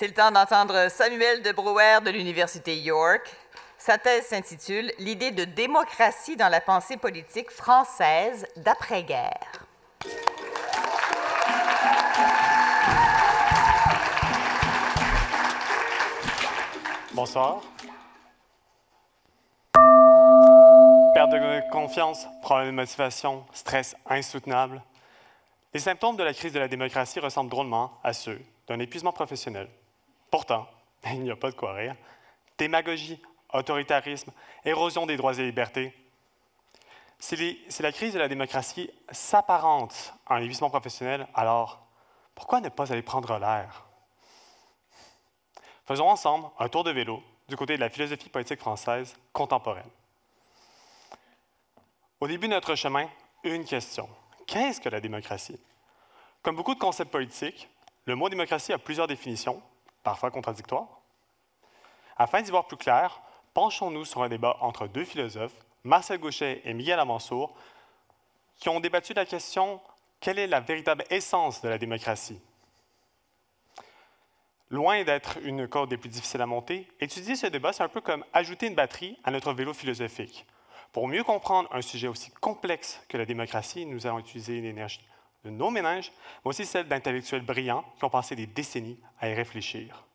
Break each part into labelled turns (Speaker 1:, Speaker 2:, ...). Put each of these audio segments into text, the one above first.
Speaker 1: C'est le temps d'entendre Samuel de Brouwer de l'Université York. Sa thèse s'intitule « L'idée de démocratie dans la pensée politique française d'après-guerre ».
Speaker 2: Bonsoir. Perte de confiance, problème de motivation, stress insoutenable. Les symptômes de la crise de la démocratie ressemblent drôlement à ceux d'un épuisement professionnel. Pourtant, il n'y a pas de quoi rire. Démagogie, autoritarisme, érosion des droits et libertés. Si la crise de la démocratie s'apparente à un épuisement professionnel, alors pourquoi ne pas aller prendre l'air? Faisons ensemble un tour de vélo du côté de la philosophie politique française contemporaine. Au début de notre chemin, une question. Qu'est-ce que la démocratie? Comme beaucoup de concepts politiques, le mot démocratie a plusieurs définitions, parfois contradictoires. Afin d'y voir plus clair, penchons-nous sur un débat entre deux philosophes, Marcel Gauchet et Miguel Amansour, qui ont débattu de la question « Quelle est la véritable essence de la démocratie ?» Loin d'être une corde des plus difficiles à monter, étudier ce débat, c'est un peu comme ajouter une batterie à notre vélo philosophique. Pour mieux comprendre un sujet aussi complexe que la démocratie, nous allons utiliser l'énergie de nos méninges, mais aussi celle d'intellectuels brillants qui ont passé des décennies à y réfléchir.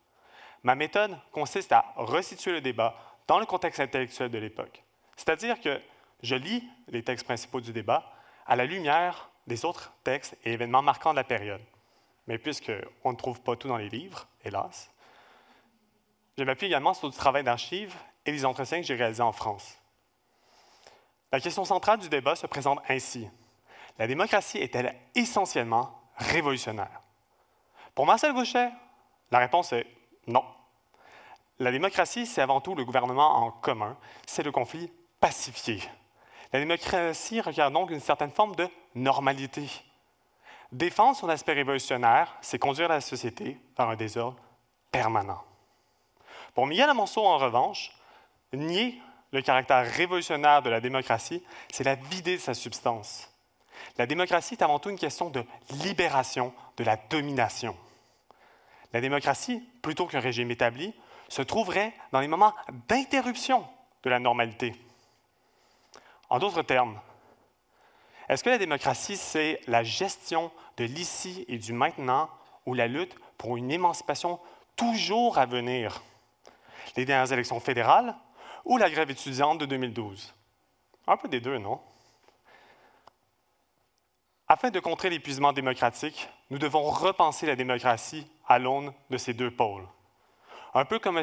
Speaker 2: Ma méthode consiste à resituer le débat dans le contexte intellectuel de l'époque. C'est-à-dire que je lis les textes principaux du débat à la lumière des autres textes et événements marquants de la période. Mais puisqu'on ne trouve pas tout dans les livres, hélas, je m'appuie également sur du travail d'archives et des entretiens que j'ai réalisés en France. La question centrale du débat se présente ainsi. La démocratie est-elle essentiellement révolutionnaire? Pour Marcel Gauchet, la réponse est non. La démocratie, c'est avant tout le gouvernement en commun, c'est le conflit pacifié. La démocratie requiert donc une certaine forme de normalité. Défendre son aspect révolutionnaire, c'est conduire la société vers un désordre permanent. Pour Miguel Amansour, en revanche, nier le caractère révolutionnaire de la démocratie, c'est la vider de sa substance. La démocratie est avant tout une question de libération de la domination. La démocratie, plutôt qu'un régime établi, se trouverait dans les moments d'interruption de la normalité. En d'autres termes, est-ce que la démocratie, c'est la gestion de l'ici et du maintenant ou la lutte pour une émancipation toujours à venir? Les dernières élections fédérales ou la grève étudiante de 2012? Un peu des deux, non? Afin de contrer l'épuisement démocratique, nous devons repenser la démocratie à l'aune de ces deux pôles. Un peu comme comme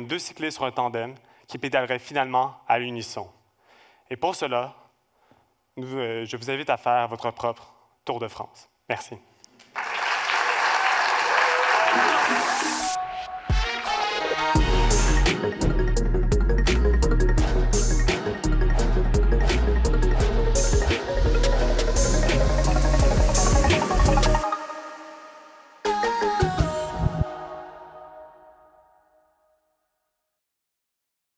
Speaker 2: deux cyclistes sur un tandem qui pédaleraient finalement à l'unisson. Et pour cela, je vous invite à faire votre propre Tour de France. Merci.